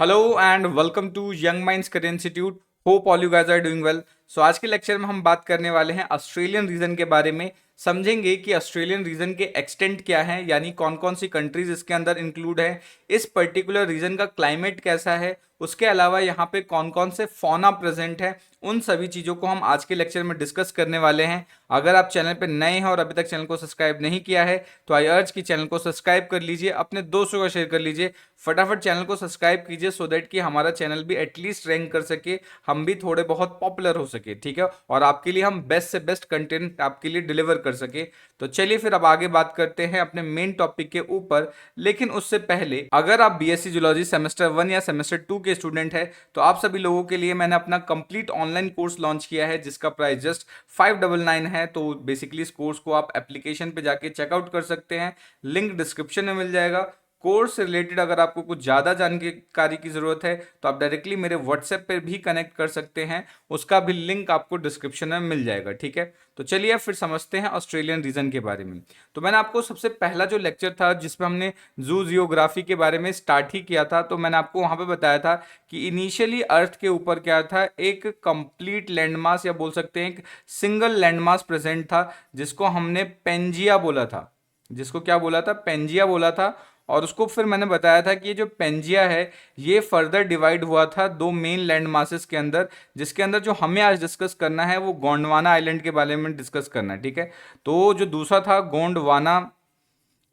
Hello and welcome to Young Minds career institute. Hope all you guys are doing well. So आज के lecture में हम बात करने वाले हैं ऑस्ट्रेलियन रीजन के बारे में। समझेंगे कि ऑस्ट्रेलियन रीजन के एक्सटेंट क्या है, यानी कौन कौन सी कंट्रीज इसके अंदर इंक्लूड है, इस पर्टिकुलर रीजन का क्लाइमेट कैसा है, उसके अलावा यहाँ पे कौन कौन से फौना प्रेजेंट है। उन सभी चीज़ों को हम आज के लेक्चर में डिस्कस करने वाले हैं। अगर आप चैनल पर नए हैं और अभी तक चैनल को सब्सक्राइब नहीं किया है तो आई अर्ज की चैनल को सब्सक्राइब कर लीजिए, अपने दोस्तों को शेयर कर लीजिए, फटाफट चैनल को सब्सक्राइब कीजिए सो दैट कि हमारा चैनल भी एटलीस्ट रैंक कर सके, हम भी थोड़े बहुत पॉपुलर हो सके, ठीक है, और आपके लिए हम बेस्ट से बेस्ट कंटेंट आपके लिए डिलीवर कर सके। तो चलिए फिर अब आगे बात करते हैं अपने मेन टॉपिक के ऊपर। लेकिन उससे पहले अगर आप बीएससी जूलॉजी सेमेस्टर 1 या सेमेस्टर 2 के स्टूडेंट हैं तो आप सभी लोगों के लिए मैंने अपना कंप्लीट ऑनलाइन कोर्स लॉन्च किया है जिसका प्राइस जस्ट 599 है। तो बेसिकली इस कोर्स को आप एप्लीकेशन पे जाके चेकआउट कर सकते हैं, लिंक डिस्क्रिप्शन में मिल जाएगा। कोर्स से रिलेटेड अगर आपको कुछ ज़्यादा जानकारी की ज़रूरत है तो आप डायरेक्टली मेरे व्हाट्सएप पर भी कनेक्ट कर सकते हैं, उसका भी लिंक आपको डिस्क्रिप्शन में मिल जाएगा, ठीक है। तो चलिए फिर समझते हैं ऑस्ट्रेलियन रीजन के बारे में। तो मैंने आपको सबसे पहला जो लेक्चर था जिसमें हमने जू जियोग्राफी के बारे में स्टार्ट ही किया था, तो मैंने आपको वहाँ पे बताया था कि इनिशियली अर्थ के ऊपर क्या था, एक कंप्लीट लैंडमास या बोल सकते हैं एक सिंगल लैंडमास प्रेजेंट था जिसको हमने पेंजिया बोला था। जिसको क्या बोला था? पेंजिया बोला था। और उसको फिर मैंने बताया था कि ये जो पेंजिया है ये फर्दर डिवाइड हुआ था दो मेन लैंड मासेस के अंदर, जिसके अंदर जो हमें आज डिस्कस करना है वो गोंडवाना आइलैंड के बारे में डिस्कस करना है, ठीक है। तो जो दूसरा था गोंडवाना,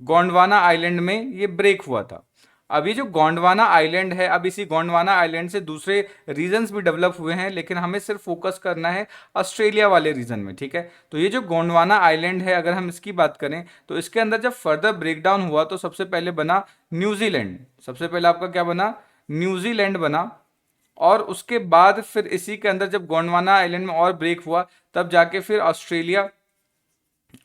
गोंडवाना आइलैंड में ये ब्रेक हुआ था। अब ये जो गोंडवाना आइलैंड है, अब इसी गोंडवाना आइलैंड से दूसरे रीजन्स भी डेवलप हुए हैं, लेकिन हमें सिर्फ फोकस करना है ऑस्ट्रेलिया वाले रीजन में, ठीक है। तो ये जो गोंडवाना आइलैंड है अगर हम इसकी बात करें तो इसके अंदर जब फर्दर ब्रेकडाउन हुआ तो सबसे पहले बना न्यूजीलैंड। सबसे पहले आपका क्या बना? न्यूजीलैंड बना। और उसके बाद फिर इसी के अंदर जब गोंडवाना आइलैंड में और ब्रेक हुआ तब जाके फिर ऑस्ट्रेलिया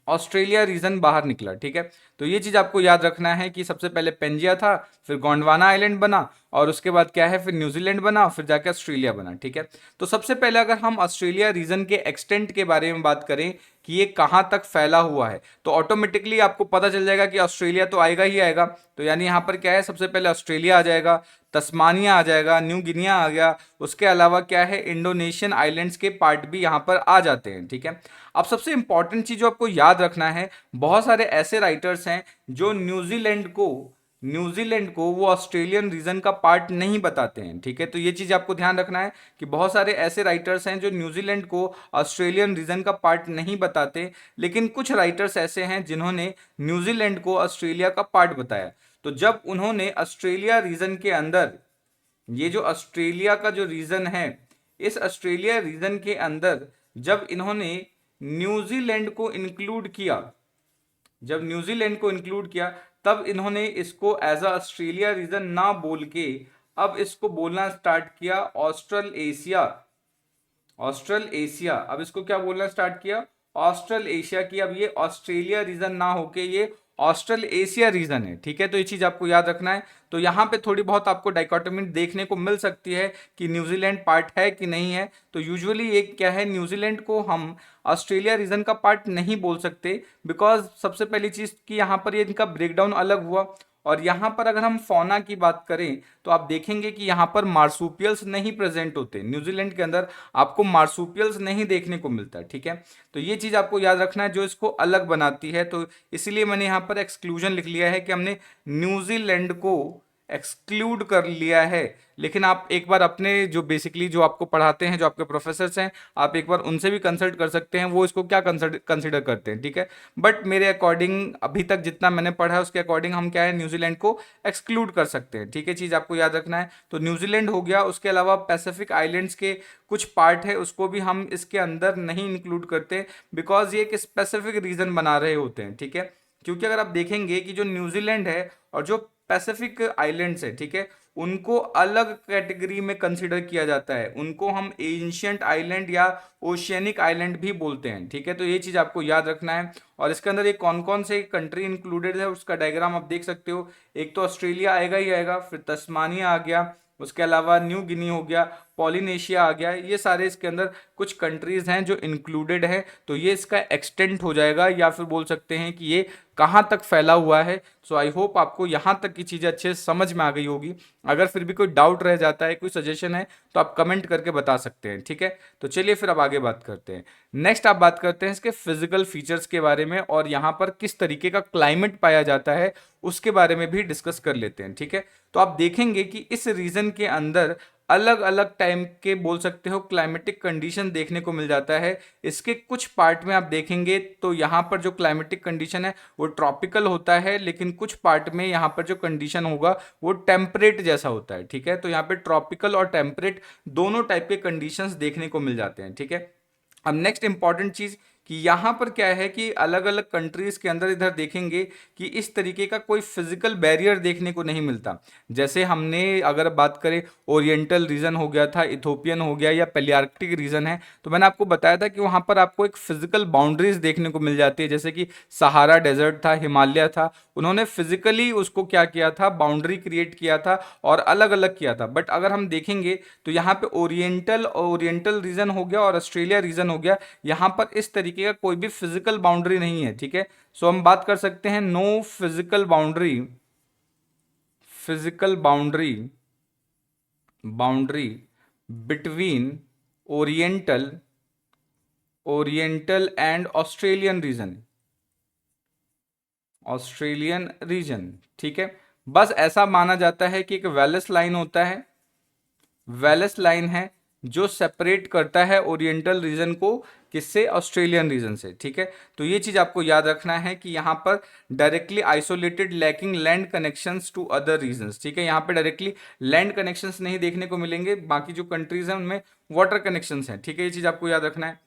ऑस्ट्रेलिया रीजन बाहर निकला, ठीक है। तो ये चीज आपको याद रखना है कि सबसे पहले पेंजिया था, फिर गोंडवाना आइलैंड बना, और उसके बाद क्या है, फिर न्यूजीलैंड बना, फिर जाके ऑस्ट्रेलिया बना, ठीक है। तो सबसे पहले अगर हम ऑस्ट्रेलिया रीजन के एक्सटेंट के बारे में बात करें कि ये कहाँ तक फैला हुआ है तो ऑटोमेटिकली आपको पता चल जाएगा कि ऑस्ट्रेलिया तो आएगा ही आएगा। तो यानी यहाँ पर क्या है, सबसे पहले ऑस्ट्रेलिया आ जाएगा, तस्मानिया आ जाएगा, न्यू गिनिया आ गया, उसके अलावा क्या है, इंडोनेशियन आइलैंड्स के पार्ट भी यहाँ पर आ जाते हैं, ठीक है। अब सबसे इंपॉर्टेंट चीज जो आपको याद रखना है, बहुत सारे ऐसे राइटर्स हैं जो न्यूजीलैंड को वो ऑस्ट्रेलियन रीजन का पार्ट नहीं बताते हैं, ठीक है। तो ये चीज आपको ध्यान रखना है कि बहुत सारे ऐसे राइटर्स हैं जो न्यूजीलैंड को ऑस्ट्रेलियन रीजन का पार्ट नहीं बताते, लेकिन कुछ राइटर्स ऐसे हैं जिन्होंने न्यूजीलैंड को ऑस्ट्रेलिया का पार्ट बताया। तो जब उन्होंने ऑस्ट्रेलिया रीजन के अंदर, ये जो ऑस्ट्रेलिया का जो रीजन है, इस ऑस्ट्रेलिया रीजन के अंदर जब इन्होंने न्यूजीलैंड को इंक्लूड किया, जब न्यूजीलैंड को इंक्लूड किया तब इन्होंने इसको एज अ ऑस्ट्रेलिया रीजन ना बोल के अब इसको बोलना स्टार्ट किया ऑस्ट्रल एशिया। ऑस्ट्रल एशिया, अब इसको क्या बोलना स्टार्ट किया? ऑस्ट्रल एशिया की। अब ये ऑस्ट्रेलिया रीजन ना होके ये ऑस्ट्रल एशिया रीजन है, ठीक है। तो ये चीज आपको याद रखना है। तो यहाँ पे थोड़ी बहुत आपको डाइकोटोमी देखने को मिल सकती है कि न्यूजीलैंड पार्ट है कि नहीं है। तो यूजुअली ये क्या है, न्यूजीलैंड को हम ऑस्ट्रेलिया रीजन का पार्ट नहीं बोल सकते, बिकॉज सबसे पहली चीज कि यहाँ पर ये इनका ब्रेकडाउन अलग हुआ। और यहाँ पर अगर हम फौना की बात करें तो आप देखेंगे कि यहाँ पर मार्सूपियल्स नहीं प्रेजेंट होते, न्यूजीलैंड के अंदर आपको मार्सूपियल्स नहीं देखने को मिलता, ठीक है। तो ये चीज आपको याद रखना है जो इसको अलग बनाती है। तो इसीलिए मैंने यहाँ पर एक्सक्लूजन लिख लिया है कि हमने न्यूजीलैंड को एक्सक्लूड कर लिया है। लेकिन आप एक बार अपने जो बेसिकली जो आपको पढ़ाते हैं, जो आपके प्रोफेसर्स हैं, आप एक बार उनसे भी कंसल्ट कर सकते हैं, वो इसको क्या कंसिडर करते हैं, ठीक है। बट मेरे अकॉर्डिंग अभी तक जितना मैंने पढ़ा है उसके अकॉर्डिंग हम क्या है, न्यूजीलैंड को एक्सक्लूड कर सकते हैं, ठीक है। चीज़ आपको याद रखना है। तो न्यूजीलैंड हो गया, उसके अलावा पैसिफिक आइलैंड्स के कुछ पार्ट है उसको भी हम इसके अंदर नहीं इंक्लूड करते, बिकॉज ये एक स्पेसिफिक रीजन बना रहे होते हैं, ठीक है। क्योंकि अगर आप देखेंगे कि जो न्यूजीलैंड है और जो पैसिफिक आइलैंड्स है, ठीक है, उनको अलग कैटेगरी में कंसिडर किया जाता है, उनको हम एंशियंट आइलैंड या ओशियनिक आइलैंड भी बोलते हैं, ठीक है। तो ये चीज आपको याद रखना है। और इसके अंदर ये कौन कौन से कंट्री इंक्लूडेड है उसका डायग्राम आप देख सकते हो। एक तो ऑस्ट्रेलिया आएगा ही आएगा, फिर तस्मानिया आ गया, उसके अलावा न्यू गिनी हो गया, पॉलिनेशिया आ गया, ये सारे इसके अंदर कुछ कंट्रीज हैं जो इंक्लूडेड है। तो ये इसका एक्सटेंट हो जाएगा, या फिर बोल सकते हैं कि ये कहाँ तक फैला हुआ है। सो आई होप आपको यहाँ तक की चीज़ें अच्छे से समझ में आ गई होगी। अगर फिर भी कोई डाउट रह जाता है, कोई सजेशन है, तो आप कमेंट करके बता सकते हैं, ठीक है। तो चलिए फिर अब आगे बात करते हैं। नेक्स्ट आप बात करते हैं इसके फिजिकल फीचर्स के बारे में, और यहाँ पर किस तरीके का क्लाइमेट पाया जाता है उसके बारे में भी डिस्कस कर लेते हैं, ठीक है। तो आप देखेंगे कि इस रीजन के अंदर अलग अलग टाइम के बोल सकते हो क्लाइमेटिक कंडीशन देखने को मिल जाता है। इसके कुछ पार्ट में आप देखेंगे तो यहाँ पर जो क्लाइमेटिक कंडीशन है वो ट्रॉपिकल होता है, लेकिन कुछ पार्ट में यहाँ पर जो कंडीशन होगा वो टेम्परेट जैसा होता है, ठीक है। तो यहाँ पे ट्रॉपिकल और टेम्परेट दोनों टाइप के कंडीशंस देखने को मिल जाते हैं, ठीक है। अब नेक्स्ट इंपॉर्टेंट चीज कि यहाँ पर क्या है कि अलग अलग कंट्रीज के अंदर इधर देखेंगे कि इस तरीके का कोई फिजिकल बैरियर देखने को नहीं मिलता। जैसे हमने अगर बात करें ओरिएंटल रीजन हो गया था, इथोपियन हो गया, या पैलियार्कटिक रीजन है, तो मैंने आपको बताया था कि वहाँ पर आपको एक फिजिकल बाउंड्रीज देखने को मिल जाती है। जैसे कि सहारा डेजर्ट था, हिमालय था, उन्होंने फिजिकली उसको क्या किया था, बाउंड्री क्रिएट किया था और अलग अलग किया था। बट अगर हम देखेंगे तो यहाँ पे ओरिएंटल रीजन हो गया और ऑस्ट्रेलिया रीजन हो गया, यहाँ पर इस तरीके का कोई भी फिजिकल बाउंड्री नहीं है, ठीक है। सो हम बात कर सकते हैं no physical boundary between oriental and Australian region, ठीक है। बस ऐसा माना जाता है कि एक वेलस लाइन है जो सेपरेट करता है ओरिएंटल रीजन को किससे, ऑस्ट्रेलियन रीजन से, ठीक है। तो ये चीज आपको याद रखना है कि यहाँ पर directly isolated lacking land connections to other regions, ठीक है। यहाँ पे डायरेक्टली लैंड कनेक्शंस नहीं देखने को मिलेंगे, बाकी जो कंट्रीज हैं उनमें वाटर कनेक्शंस हैं, ठीक है। ये चीज आपको याद रखना है।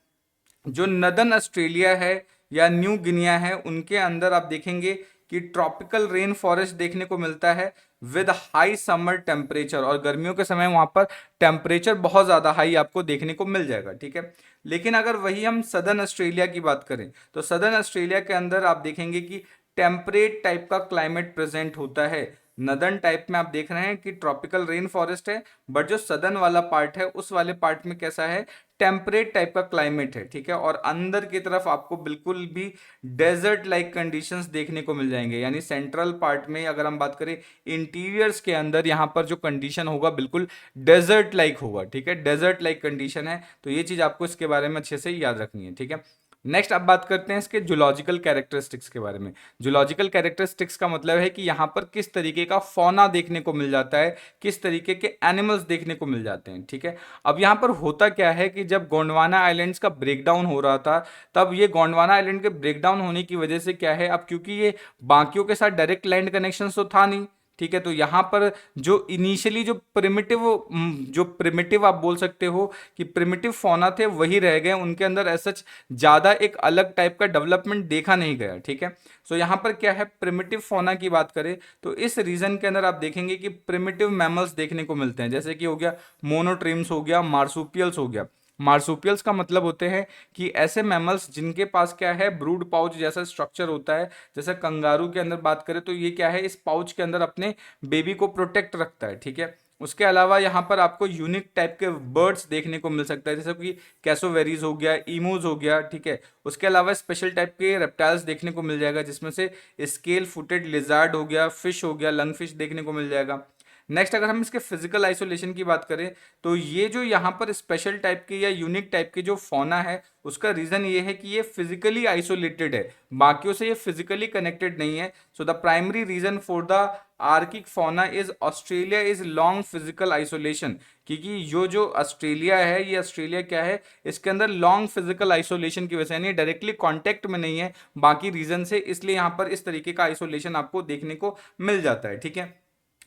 जो नदर्न ऑस्ट्रेलिया है या न्यू गिनिया है, उनके अंदर आप देखेंगे कि ट्रॉपिकल रेन फॉरेस्ट देखने को मिलता है विद हाई समर टेम्परेचर, और गर्मियों के समय वहां पर टेम्परेचर बहुत ज्यादा हाई आपको देखने को मिल जाएगा, ठीक है। लेकिन अगर वही हम सदर्न ऑस्ट्रेलिया की बात करें तो सदर्न ऑस्ट्रेलिया के अंदर आप देखेंगे कि टेम्परेट टाइप का क्लाइमेट प्रेजेंट होता है। नदर्न टाइप में आप देख रहे हैं कि ट्रॉपिकल रेन फॉरेस्ट है, बट जो सदर्न वाला पार्ट है उस वाले पार्ट में कैसा है, टेम्परेट टाइप का क्लाइमेट है, ठीक है। और अंदर की तरफ आपको बिल्कुल भी डेजर्ट लाइक कंडीशंस देखने को मिल जाएंगे। यानी सेंट्रल पार्ट में अगर हम बात करें इंटीरियर्स के अंदर, यहाँ पर जो कंडीशन होगा बिल्कुल डेजर्ट लाइक होगा, ठीक है। डेजर्ट लाइक कंडीशन है, तो ये चीज आपको इसके बारे में अच्छे से याद रखनी है, ठीक है। नेक्स्ट अब बात करते हैं इसके जूलॉजिकल कैरेक्टरिस्टिक्स के बारे में। जूलॉजिकल कैरेक्टरिस्टिक्स का मतलब है कि यहाँ पर किस तरीके का फौना देखने को मिल जाता है, किस तरीके के एनिमल्स देखने को मिल जाते हैं, ठीक है। अब यहाँ पर होता क्या है कि जब गोंडवाना आइलैंड्स का ब्रेकडाउन हो रहा था, तब ये गोंडवाना आइलैंड के ब्रेकडाउन होने की वजह से क्या है, अब क्योंकि ये बाकियों के साथ डायरेक्ट लैंड कनेक्शन तो था नहीं, ठीक है। तो यहाँ पर जो इनिशियली जो प्रिमिटिव आप बोल सकते हो कि प्रिमिटिव फौना थे वही रह गए, उनके अंदर ऐसा ज्यादा एक अलग टाइप का डेवलपमेंट देखा नहीं गया, ठीक है। सो यहाँ पर क्या है, प्रिमिटिव फौना की बात करें तो इस रीजन के अंदर आप देखेंगे कि प्रिमिटिव मैमल्स देखने को मिलते हैं, जैसे कि हो गया मोनोट्रीम्स, हो गया मार्सुपियल्स, हो गया। मार्सुपियल्स का मतलब होते हैं कि ऐसे मैमल्स जिनके पास क्या है, ब्रूड पाउच जैसा स्ट्रक्चर होता है। जैसे कंगारू के अंदर बात करें तो ये क्या है, इस पाउच के अंदर अपने बेबी को प्रोटेक्ट रखता है, ठीक है। उसके अलावा यहाँ पर आपको यूनिक टाइप के बर्ड्स देखने को मिल सकता है, जैसे कि कैसोवेरीज हो गया, ईमूज हो गया, ठीक है। उसके अलावा स्पेशल टाइप के रेप्टाइल्स देखने को मिल जाएगा, जिसमें से स्केल फुटेड लिजार्ड हो गया, फिश हो गया, लंग फिश देखने को मिल जाएगा। नेक्स्ट अगर हम इसके फिजिकल आइसोलेशन की बात करें तो ये जो यहाँ पर स्पेशल टाइप के या यूनिक टाइप के जो फौना है, उसका रीजन ये है कि ये फिजिकली आइसोलेटेड है, बाकियों से ये फिजिकली कनेक्टेड नहीं है। So the primary reason for the archaic fauna is Australia is long physical isolation, क्योंकि जो ऑस्ट्रेलिया है, ये ऑस्ट्रेलिया क्या है, इसके अंदर लॉन्ग फिजिकल आइसोलेशन की वजह से, यानी डायरेक्टली कांटेक्ट में नहीं है बाकी रीजन से, इसलिए यहाँ पर इस तरीके का आइसोलेशन आपको देखने को मिल जाता है, ठीक है।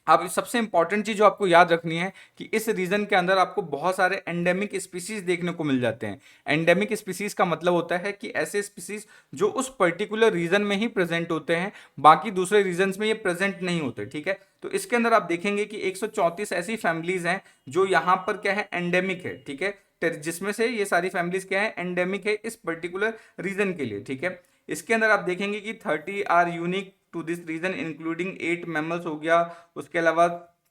अब सबसे इंपॉर्टेंट चीज जो आपको याद रखनी है कि इस रीजन के अंदर आपको बहुत सारे एंडेमिक स्पीसीज देखने को मिल जाते हैं। एंडेमिक स्पीसीज का मतलब होता है कि ऐसे स्पीसीज जो उस पर्टिकुलर रीजन में ही प्रेजेंट होते हैं, बाकी दूसरे रीजन्स में ये प्रेजेंट नहीं होते, ठीक है। तो इसके अंदर आप देखेंगे कि 134 ऐसी फैमिलीज हैं जो यहाँ पर क्या है, एंडेमिक है, ठीक है। जिसमें से ये सारी फैमिलीज क्या है, एंडेमिक है इस पर्टिकुलर रीजन के लिए, ठीक है। इसके अंदर आप देखेंगे कि 30 are unique to this region including 8 mammals हो गया, उसके अलावा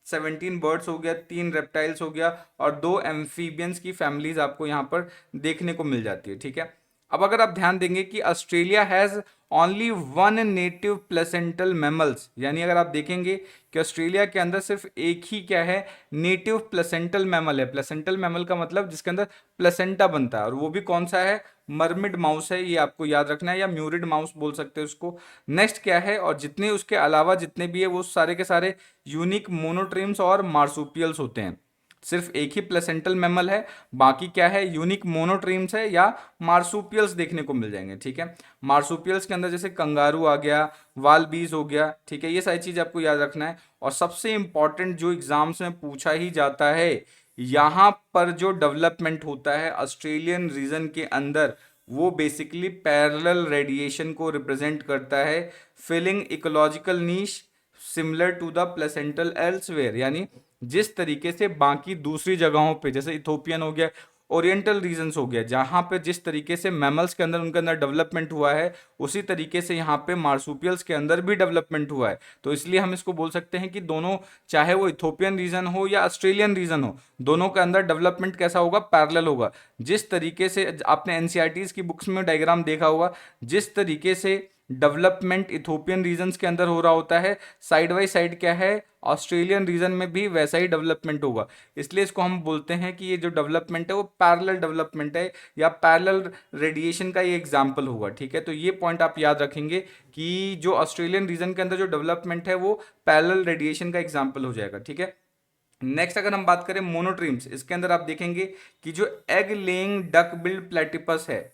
17 बर्ड्स हो गया, 3 रेप्टाइल्स हो गया और 2 एम्फीबियंस की फैमिलीज आपको यहाँ पर देखने को मिल जाती है, ठीक है। अब अगर आप ध्यान देंगे कि Australia has only one native placental mammals, यानी अगर आप देखेंगे कि ऑस्ट्रेलिया के अंदर सिर्फ एक ही क्या है, नेटिव प्लेसेंटल मैमल है। प्लेसेंटल मैमल का मतलब जिसके अंदर प्लेसेंटा बनता है, और वो भी कौन सा है, मर्मिड माउस है, ये आपको याद रखना है, या म्यूरिड माउस बोल सकते हैं उसको। नेक्स्ट क्या है, और जितने उसके अलावा जितने भी है वो सारे के सारे यूनिक मोनोट्रीम्स और मार्सुपियल्स होते हैं। सिर्फ एक ही प्लेसेंटल मैमल है, बाकी क्या है, यूनिक मोनोट्रीम्स है या मार्सुपियल्स देखने को मिल जाएंगे। ठीक है, मार्सुपियल्स के अंदर जैसे कंगारू आ गया, वालबीज हो गया। ठीक है, ये सारी चीज आपको याद रखना है। और सबसे इंपॉर्टेंट जो एग्जाम्स में पूछा ही जाता है, यहाँ पर जो डेवलपमेंट होता है ऑस्ट्रेलियन रीजन के अंदर, वो बेसिकली पैरेलल रेडिएशन को रिप्रेजेंट करता है, filling ecological niche similar to the placental elsewhere. यानी जिस तरीके से बाकी दूसरी जगहों पे, जैसे इथोपियन हो गया, ओरिएंटल रीजन्स हो गया, जहां पे जिस तरीके से मैमल्स के अंदर उनके अंदर डेवलपमेंट हुआ है, उसी तरीके से यहाँ पे मार्सुपियल्स के अंदर भी डेवलपमेंट हुआ है। तो इसलिए हम इसको बोल सकते हैं कि दोनों, चाहे वो इथोपियन रीजन हो या ऑस्ट्रेलियन रीजन हो, दोनों के अंदर डेवलपमेंट कैसा होगा, पैरेलल होगा। जिस तरीके से आपने एनसीईआरटीज की बुक्स में डायग्राम देखा होगा, जिस तरीके से डेवलपमेंट इथोपियन रीजन्स के अंदर हो रहा होता है, साइड बाई साइड क्या है, ऑस्ट्रेलियन रीजन में भी वैसा ही डेवलपमेंट होगा। इसलिए इसको हम बोलते हैं कि ये जो डेवलपमेंट है वो पैरेलल डेवलपमेंट है, या पैरेलल रेडिएशन का ये एग्जाम्पल होगा। ठीक है, तो ये पॉइंट आप याद रखेंगे कि जो ऑस्ट्रेलियन रीजन के अंदर जो डेवलपमेंट है वो पैरेलल रेडिएशन का एग्जाम्पल हो जाएगा। ठीक है, नेक्स्ट अगर हम बात करें मोनोट्रीम्स, इसके अंदर आप देखेंगे कि जो egg laying duck billed platypus है,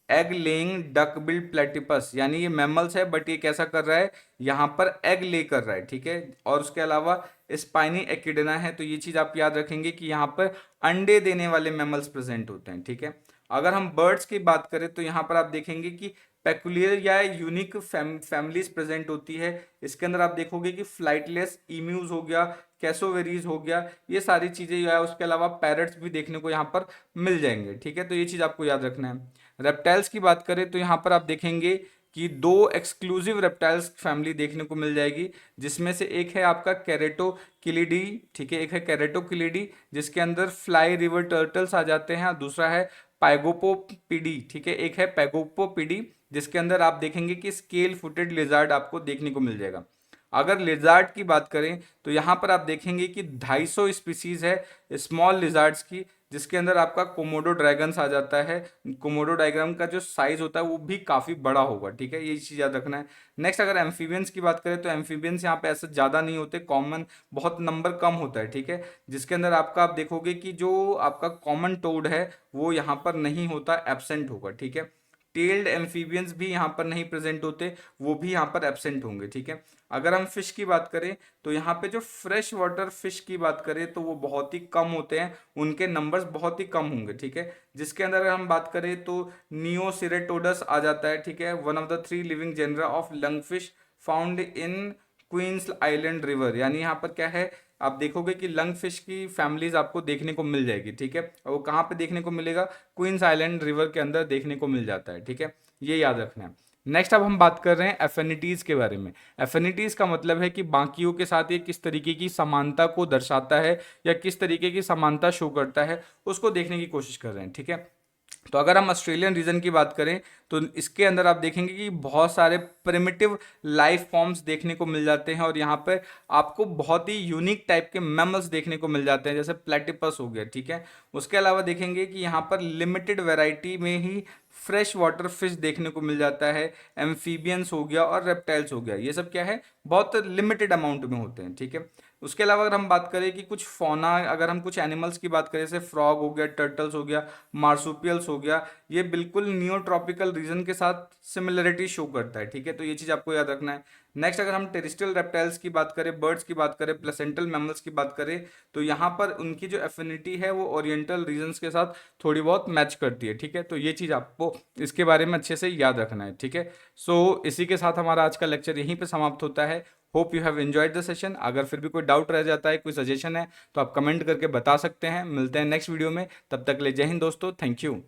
egg laying duck billed platypus, यानी ये मैमल्स है, बट ये कैसा कर रहा है, यहाँ पर एग ले कर रहा है। ठीक है, और उसके अलावा स्पाइनी एक्टिडना है। तो ये चीज आप याद रखेंगे कि यहाँ पर अंडे देने वाले मैमल्स प्रेजेंट होते हैं। ठीक है, अगर हम बर्ड्स की बात करें तो यहाँ पर आप देखेंगे कि पेकुलियर या यूनिक फैमिलीज प्रेजेंट होती है। इसके अंदर आप देखोगे कि फ्लाइटलेस ईम्यूज हो गया, कैसोवेरीज हो गया, ये सारी चीजें जो है, उसके अलावा पैरट्स भी देखने को यहाँ पर मिल जाएंगे। ठीक है, तो ये चीज आपको याद रखना है। रेप्टाइल्स की बात करें तो यहाँ पर आप देखेंगे कि दो एक्सक्लूसिव रेप्टाइल्स फैमिली देखने को मिल जाएगी, जिसमें से एक है आपका कैरेटोकिलिडी। ठीक है, एक है कैरेटोकिलिडी जिसके अंदर फ्लाई रिवर टर्टल्स आ जाते हैं, और दूसरा है पैगोपोपिडी। ठीक है, एक है पैगोपोपिडी जिसके अंदर आप देखेंगे कि स्केल फुटेड लिजार्ड आपको देखने को मिल जाएगा। अगर लिजार्ड की बात करें तो यहाँ पर आप देखेंगे कि 250 स्पीसीज है स्मॉल लिजार्ड्स की, जिसके अंदर आपका कोमोडो ड्रैगन्स आ जाता है। कोमोडो ड्रैगन का जो साइज होता है वो भी काफी बड़ा होगा। ठीक है, ये चीज याद रखना है। नेक्स्ट अगर एम्फीबियंस की बात करें तो एम्फीबियंस यहाँ पे ऐसे ज्यादा नहीं होते, कॉमन बहुत नंबर कम होता है। ठीक है, जिसके अंदर आपका आप देखोगे कि जो आपका कॉमन टोड है वो यहाँ पर नहीं होता, एब्सेंट होगा। ठीक है, टेल्ड एम्फीबियंस भी यहाँ पर नहीं प्रेजेंट होते, वो भी यहाँ पर एब्सेंट होंगे। ठीक है, अगर हम फिश की बात करें तो यहाँ पे जो फ्रेश वाटर फिश की बात करें तो वो बहुत ही कम होते हैं, उनके नंबर्स बहुत ही कम होंगे। ठीक है, जिसके अंदर अगर हम बात करें तो नियोसिरेटोडस आ जाता है। ठीक है, one of the 3 living genera of lungfish found in Queensland river. यानी यहाँ पर क्या है, आप देखोगे कि लंग फिश की फैमिलीज आपको देखने को मिल जाएगी। ठीक है, और वो कहाँ पे देखने को मिलेगा, क्वींस आइलैंड रिवर के अंदर देखने को मिल जाता है। ठीक है, ये याद रखना है। नेक्स्ट अब हम बात कर रहे हैं एफिनिटीज के बारे में। एफिनिटीज का मतलब है कि बाकियों के साथ ये किस तरीके की समानता को दर्शाता है, या किस तरीके की समानता शो करता है, उसको देखने की कोशिश कर रहे हैं। ठीक है, तो अगर हम ऑस्ट्रेलियन रीजन की बात करें तो इसके अंदर आप देखेंगे कि बहुत सारे प्रिमिटिव लाइफ फॉर्म्स देखने को मिल जाते हैं, और यहाँ पे आपको बहुत ही यूनिक टाइप के मैमल्स देखने को मिल जाते हैं, जैसे प्लेटिपस हो गया। ठीक है, उसके अलावा देखेंगे कि यहाँ पर लिमिटेड वैरायटी में ही फ्रेश वाटर फिश देखने को मिल जाता है, एम्फीबियंस हो गया और रेप्टाइल्स हो गया, ये सब क्या है, बहुत लिमिटेड अमाउंट में होते हैं। ठीक है, उसके अलावा अगर हम बात करें कि कुछ फौना, अगर हम कुछ एनिमल्स की बात करें जैसे फ्रॉग हो गया, टर्टल्स हो गया, मार्सुपियल्स हो गया, ये बिल्कुल नियोट्रॉपिकल रीजन के साथ सिमिलरिटी शो करता है। ठीक है, तो ये चीज आपको याद रखना है। नेक्स्ट अगर हम टेरिस्ट्रियल रेप्टाइल्स की बात करें, बर्ड्स की बात करें, प्लेसेंटल मैमल्स की बात करें, तो यहाँ पर उनकी जो एफिनिटी है वो ओरिएंटल रीजन्स के साथ थोड़ी बहुत मैच करती है। ठीक है, तो ये चीज आपको इसके बारे में अच्छे से याद रखना है। ठीक है, सो इसी के साथ हमारा आज का लेक्चर यहीं पे समाप्त होता है। Hope you have enjoyed the session. अगर फिर भी कोई डाउट रह जाता है, कोई सजेशन है, तो आप कमेंट करके बता सकते हैं। मिलते हैं नेक्स्ट वीडियो में, तब तक ले जय हिंद दोस्तों, थैंक यू।